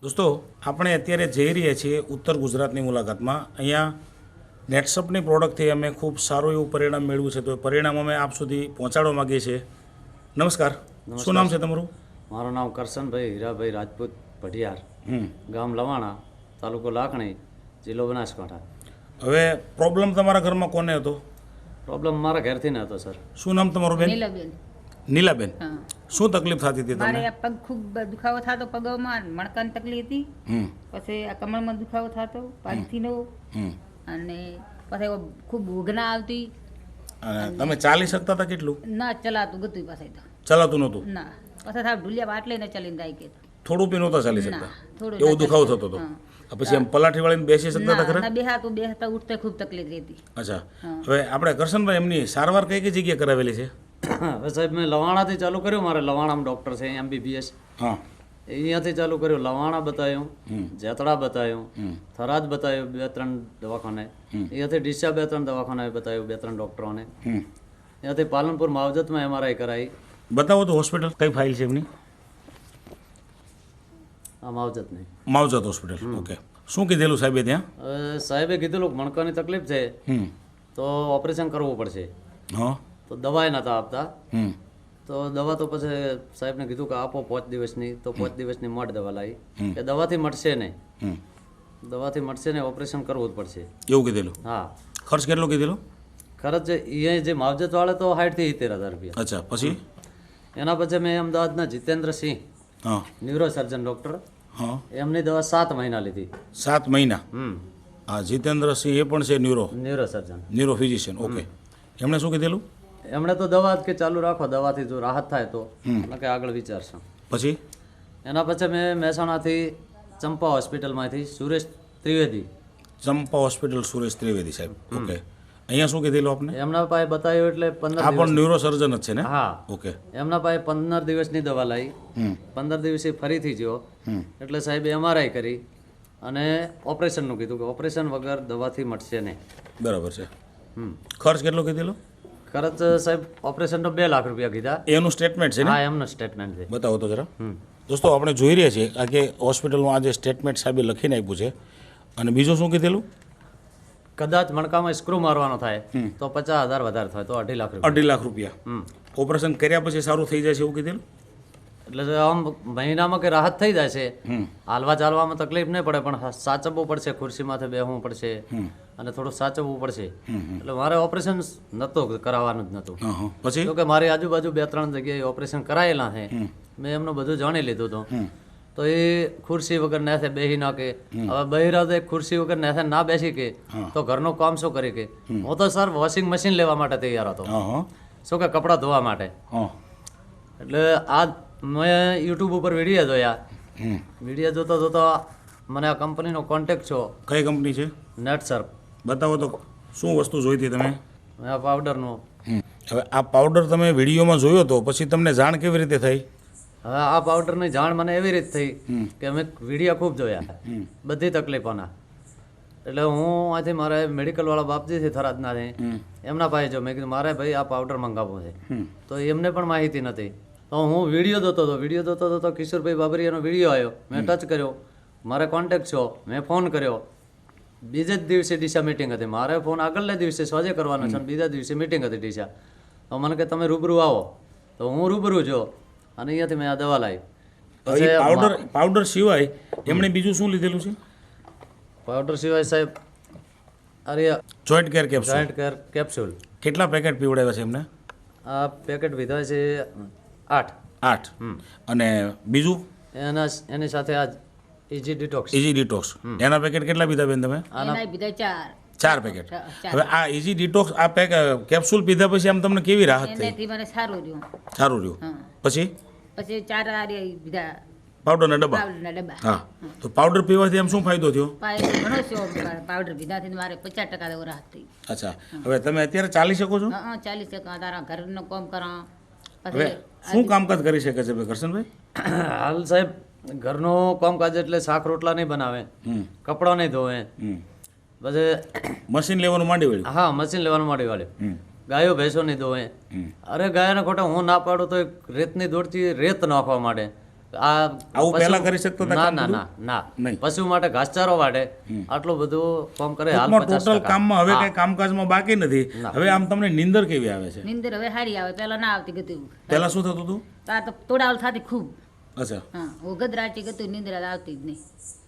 દોસ્તો આપણે અત્યારે જઈ રહ્યા છીએ ઉત્તર ગુજરાતની મુલાકાતમાં. અહીંયા નેટસપની પ્રોડક્ટથી અમે ખૂબ સારું એવું પરિણામ મેળવ્યું છે, તો એ પરિણામ અમે આપ સુધી પહોંચાડવા માગીએ છીએ. નમસ્કાર, શું નામ છે તમારું? મારું નામ કરશનભાઈ હીરાભાઈ રાજપૂત ભટિયાર, ગામ લવાણા, તાલુકો લાખણી, જિલ્લો બનાસકાંઠા. હવે પ્રોબ્લેમ તમારા ઘરમાં કોને હતો? પ્રોબ્લેમ મારા ઘેરથી ન હતો સર. શું નામ તમારું બેન? નીલાબેન. નીલાબેન, હા. શું તકલીફ થતી હતી મારે તમને? આ પગ ખૂબ દુખાવો થતો, પગમાં મણકાની તકલીફ હતી, હમ પછી આ કમરમાં દુખાવો થતો પાછીનો, હમ અને પછી ખૂબ ઉઘના આવતી. અને તમે ચાલી શકતા હતા કેટલું? ના ચલાતું ગતું પાસે તો ચલાતું નહોતું? ના, પછી થાપ ઢુલિયા બાટલે ને ચલીને જાય કે થોડું બી નહોતા ચાલી ના, શકતા? થોડું એવો ના દુખાવો ચાલી થતો હતો? હા. પછી એમ પલાઠી વાળીને બેસી શકતા હતા ખરા? ના બેહતા ઉઠતા ખૂબ તકલીફ રહેતી. અચ્છા, હા. હવે આપણે કરશનભાઈ એમની સારવાર કઈ કઈ જગ્યાએ કરાવેલી છે? હવે સાહેબ મેં લવાણાથી ચાલુ કર્યું. મારે લવાણામાં ડૉક્ટર છે MBBS, હા. અહીંયાથી ચાલુ કર્યું. લવાણા બતાવ્યું, જેતડા બતાવ્યું, થરાદ બતાવ્યું 2-3 દવાખાને, અહીંયાથી ડીસા 2-3 દવાખાને બતાવ્યું, 2-3 ડૉક્ટરોને. હમ અહીંયાથી પાલનપુર માવજતમાં MRI કરાવી. બતાવો તો હોસ્પિટલ કઈ ફાઇલ છે એમની? આ માવજતની. માવજત હોસ્પિટલ. ઓકે, શું કીધેલું સાહેબે ત્યાં? હવે સાહેબે કીધેલું કે મણકાની તકલીફ છે હમ તો ઓપરેશન કરવું પડશે. હા. તો દવાએ નહોતા આપતા. હમ તો દવા તો પછી સાહેબને કીધું કે આપો 5 દિવસની, તો 5 દિવસની મોટ દવા લાવી કે દવાથી મટશે નહીં, હમ દવાથી મટશે નહીં, ઓપરેશન કરવું જ પડશે. એવું કીધેલું? હા. ખર્ચ કેટલો કીધેલો? ખર્ચ અહીંયા જે માવજત વાળે તો 60 થી 70 હજાર રૂપિયા. અચ્છા, પછી? એના પછી મેં અમદાવાદના જીતેન્દ્રસિંહ હા ન્યુરો સર્જન ડૉક્ટર, હા. એમની દવા 7 મહિના લીધી. 7 મહિના? હા, જીતેન્દ્રસિંહ એ પણ છે neuro surgeon. Neuro physician. Okay, એમણે શું કીધેલું? એમણે તો દવા જ કે ચાલુ રાખો, દવાથી જો રાહત થાય તો કે આગળ વિચારશો. પછી? એના પછી મેં મહેસાણાથી ચંપા હોસ્પિટલમાંથી સુરેશ ત્રિવેદી, ચંપા હોસ્પિટલ સુરેશ ત્રિવેદી સાહેબ. ઓકે, અહીંયા શું કીધેલું આપને? એમના પાસે બતાવ્યું એટલે 15 આ પણ ન્યુરો સર્જન જ છે ને? હા. ઓકે. એમના પાસે 15 દિવસની દવા લાવી. હમ 15 દિવસે ફરીથી ગયો હમ એટલે સાહેબે MRI કરી અને ઓપરેશનનું કીધું કે ઓપરેશન વગર દવાથી મટશે નહીં. બરાબર છે. ખર્ચ કેટલો કીધેલો? ખર્ચ સાહેબ ઓપરેશનનો 2 લાખ રૂપિયા કીધા. એનું સ્ટેટમેન્ટ છે ને? હા, એમનું સ્ટેટમેન્ટ છે. બતાવો તો જરા. દોસ્તો આપણે જોઈ રહ્યા છીએ આ કે હોસ્પિટલમાં આજે સ્ટેટમેન્ટ સાહેબે લખીને આપ્યું છે. અને બીજું શું કીધેલું? કદાચ મણકામાં સ્ક્રૂ મારવાનો થાય તો 50,000 વધારે થાય તો 2.5 લાખ રૂપિયા. 2.5 લાખ રૂપિયા. ઓપરેશન કર્યા પછી સારું થઈ જાય છે એવું કીધેલું? એટલે આમ મહિનામાં કે રાહત થઈ જાય છે. હાલવા ચાલવામાં તકલીફ નહીં પડે, પણ સાચવવું પડશે, ખુરશીમાંથી બેસવું પડશે અને થોડું સાચવવું પડશે. એટલે મારે ઓપરેશન નહોતું કરાવવાનું જ નહોતું. હા હા. પછી? તો કે મારી આજુબાજુ 2-3 જગ્યાએ ઓપરેશન કરાયેલા છે, મેં એમનું બધું જાણી લીધું હતું. તો એ ખુરશી વગર નાથે બેસી ના કે, હવે બહેરા તો ખુરશી વગર નાથે ના બેસી કે તો ઘરનું કામ શું કરી કે. હું તો સર વોશિંગ મશીન લેવા માટે તૈયાર હતો, હા હા શું કે કપડાં ધોવા માટે. હા. એટલે આ મેં યુટ્યુબ ઉપર વિડીયો જોયા. વિડીયો જોતો જોતો મને આ કંપનીનો કોન્ટેક્ટ છો. કઈ કંપની છે? નેટસર્પ. બતાવો તો શું વસ્તુ જોઈ હતી તમે? આ પાવડરનું. હવે આ પાવડર તમે વિડીયોમાં જોયો તો પછી તમને જાણ કેવી રીતે થઈ? હવે આ પાવડરની જાણ મને એવી રીતે થઈ કે અમે વિડીયો ખૂબ જોયા બધી તકલીફોના. એટલે હું અહીંથી મારે મેડિકલવાળા બાપજીથી થરાદના છે, એમના પાસે જો મેં કીધું મારે ભાઈ આ પાવડર મંગાવવો છે. તો એમને પણ માહિતી નથી. તો હું વિડીયો જોતો હતો કિશોરભાઈ બાબરિયાનો વિડીયો આવ્યો, મેં ટચ કર્યો, મારે કોન્ટેક્ટ છો, મેં ફોન કર્યો. બીજે જ દિવસે ડીસા મિટિંગ હતી, મારે ફોન આગળના દિવસે સોજે કરવાનો છે, બીજા દિવસે મિટિંગ હતી ડીસા. તો મને કે તમે રૂબરૂ આવો. તો હું રૂબરૂ જો અને અહીંયાથી મેં આ દવા લાવી. પાવડર સિવાય એમણે બીજું શું લીધેલું છે? પાવડર સિવાય સાહેબ અરે joint care capsule. Joint care capsule. કેટલા પેકેટ પીવડાવ્યા છે એમને? આ પેકેટ વિધા છે 8. 8. અને બીજું એની સાથે આ ઇઝી ડિટોક્સ. ઇઝી ડિટોક્સ એના પેકેટ કેટલા પીધા બેન તમે? એના બીજા 4. 4 પેકેટ. હવે આ ઇઝી ડિટોક્સ આ કેપ્સ્યુલ પીધા પછી આમ તમને કેવી રાહત થઈ? એનાથી મને સારું રહ્યું. સારું રહ્યું. હા. પછી 4 આ બીજા પાવડરના ડબ્બા. પાવડરના ડબ્બા. હા, તો પાવડર પીવાથી આમ શું ફાયદો થયો? ઘણો છે પાવડર પીધાથી મારે 50% જેવો રાહત થઈ. અચ્છા, હવે તમે અત્યારે ચાલી શકો છો? હા, 40 ટકા તારા ઘરનું કામ કરા. હવે શું કામકાજ કરી શકે છે કરશનભાઈ? હાલ સાહેબ ઘરનું કામકાજ એટલે શાક રોટલા નહીં બનાવે, કપડાં નહીં ધોવે, પછી મશીન લેવાનું માંડી વળ્યું. હા મશીન લેવાનું માંડી વાળ્યું. ગાયો ભેંસો નહીં ધોવે. અરે ગાયને ખોટા હું ના પાડું તો રેતની દોડથી રેત નાખવા માંડે. આ આવું પશુ- પહેલા કરી શકતા હતા ના કામ ના બધું? ના ના નહીં. પશુ માટે ઘાસચારો વાટે આટલું બધું કામ કરે હાલ ટૂંકમાં 50%. ટોટલ કામમાં હવે હા. કઈ કામકાજમાં બાકી નથી. ના. હવે આમ તમને નીંદર કેવી આવે છે? નીંદર હવે સારી આવે પેલા ના આવતી ગતું પહેલા શું થતું હતું? આ તો તોડાવલ થતી ખૂબ અચ્છા, હા ગદરાટી ગતું નીંદર આવતી જ નહીં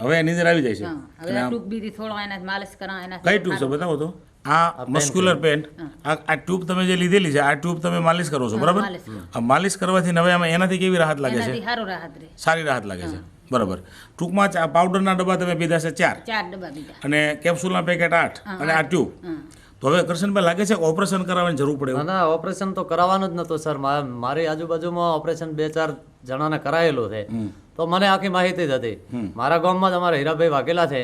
હવે નીંદર આવી જાય છે. હા હવે આ ટ્યુબ બીજી થોડો એના માલિશ કરા એના કઈ ટ્યુબ છે બતાવો તો? આ મસ્ક્યુલર પેન્ટ, આ ટ્યુબ તમે જે લીધેલી છે, આ ટ્યુબ તમે માલિશ કરો છો, બરાબર? માલિશ કરું. આ માલિશ કરવાથી હવે આમાં એનાથી કેવી રાહત લાગે છે? એનાથી સારું રાહત રહે સારી રાહત લાગે છે, બરાબર. ટૂંકમાં આ પાવડરના ડબ્બા તમે પીધા છે 4 4 ડબ્બા બીજા અને કેપ્સ્યુલના પેકેટ 8 અને આ ટ્યુબ. હા તો હવે કરશનભાઈ લાગે છે કે ઓપરેશન કરાવવાની જરૂર પડે ના એવું? ના ઓપરેશન તો કરાવવાનું જ નતું સર મારી આજુબાજુમાં ઓપરેશન 2-4 જણાને કરાયેલું છે તો મને આખી માહિતી જ હતી. મારા ગામમાં જ અમારા હીરાભાઈ વાઘેલા છે,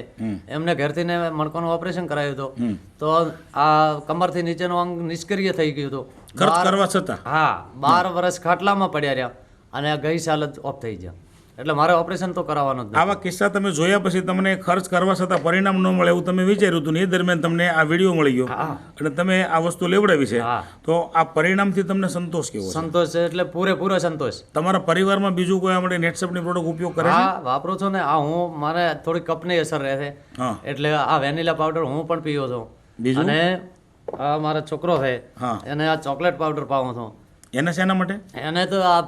એમને ઘરથી ને મણકાનું ઓપરેશન કરાયું હતું તો આ કમરથી નીચેનું અંગ નિષ્ક્રિય થઈ ગયું હતું. ખર્ચ કરવા છતાં હા 12 વર્ષ ખાટલામાં પડ્યા રહ્યા અને આ ગઈ સાલ જ ઓફ થઈ ગયા એટલે મારે ઓપરેશન તો કરાવવાનું જ નથી. આવા કિસ્સા તમે જોયા પછી તમને ખર્ચ કરવા છતાં પરિણામ ન મળે એવું તમે વિચાર્યું હતું ને એ દરમિયાન તમને આ વિડીયો મળી ગયો અને તમે આ વસ્તુ લેવડાવી છે, હા. તો આ પરિણામથી તમને સંતોષ કેવો છે? સંતોષ છે એટલે પૂરેપૂરો સંતોષ. તમારા પરિવારમાં બીજું કોઈ આપણે નેટસપની પ્રોડક્ટ ઉપયોગ કરે છે? હા વાપરું છું ને આ હું મારે થોડી કપની અસર રહે છે હા. એટલે આ વેનીલા પાવડર હું પણ પીવો છું. બીજું? અને આ મારો છોકરો છે હા. એને આ ચોકલેટ પાવડર પાવું છું. એના શેના માટે? એને તો આ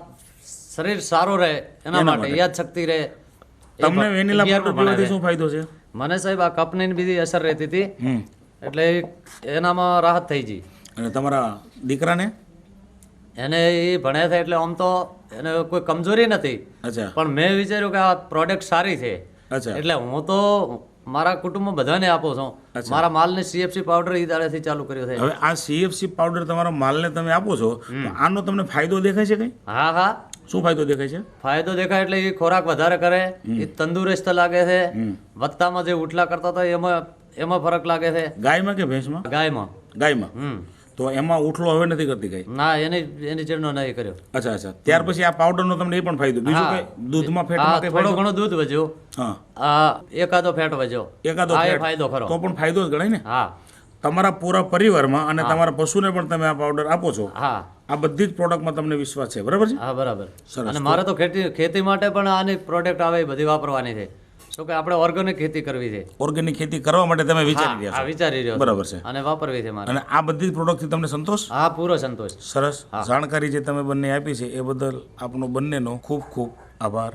શરીર સારું રહે એના માટે યાદ શક્તિ રહે. એ તમને વેનીલા 11 પાવડર માં ભણે પીવાથી છે. શું ફાયદો છે? મને સાહેબ આ કપની ને બીજી અસર રહેતી હતી હમ. એટલે એનામાં રાહત થઈ ગઈ. અને તમારા દીકરાને? એને એ ભણે છે એટલે આમ તો એને કોઈ કમજોરી નથી અચ્છા, પણ મેં વિચાર્યું કે આ પ્રોડક્ટ સારી છે અચ્છા. એટલે હું તો મારા કુટુંબમાં બધાને આપું છું. મારા માલને CFC પાવડર ઈ દાડેથી ચાલુ કર્યો છે. હવે આ CFC પાવડર તમારા માલને તમે આપો છો તો આનો તમને ફાયદો દેખાય છે કઈ? હા હા શું ફાયદો દેખાય છે? ફાયદો દેખાય એટલે એ ખોરાક વધારે કરે, એ તંદુરસ્ત લાગે છે, વત્તામાં જે ઉઠલા કરતા હતા એમાં ફરક લાગે છે. ગાયમાં કે ભેંસમાં? ગાયમાં ગાયમાં. તો એમાં ઉઠલો હવે નથી કરતી ગાય? ના એની ચીડનો નહીં કર્યો. અચ્છા, અચ્છા. ત્યાર પછી આ પાવડરનો તમને એ પણ ફાયદો, બીજું હા. કઈ દૂધમાં આ ફેટમાં કઈ થોડો ફાયદો? ઘણો દૂધ વધ્યો, હા, આ એકાદો ફેટ વધ્યો, એકાદો આ એ ફેટ. ફાયદો ખરો. તો પણ ફાયદો જ ગણાય ને. હા તમારા પૂરા પરિવારમાં અને તમારા પશુને પણ તમે આ પાવડર આપો છો. હા આ બધી જ પ્રોડક્ટમાં તમને વિશ્વાસ છે, બરાબર છે? હા બરાબર. સરસ. અને મારે તો ખેતી માટે પણ આની પ્રોડક્ટ આવે એ બધી વાપરવાની છે. શું કે આપણે ઓર્ગેનિક ખેતી કરવી છે. ઓર્ગેનિક ખેતી કરવા માટે તમે વિચારી આ રહ્યા છો, વિચારી રહ્યો છું. બરાબર છે. અને વાપરવી છે મારે. અને આ બધી જ પ્રોડક્ટથી તમને સંતોષ? હા પૂરો સંતોષ. સરસ. જાણકારી જે તમે બંને આપી છે એ બદલ આપનો બંનેનો ખૂબ ખૂબ આભાર.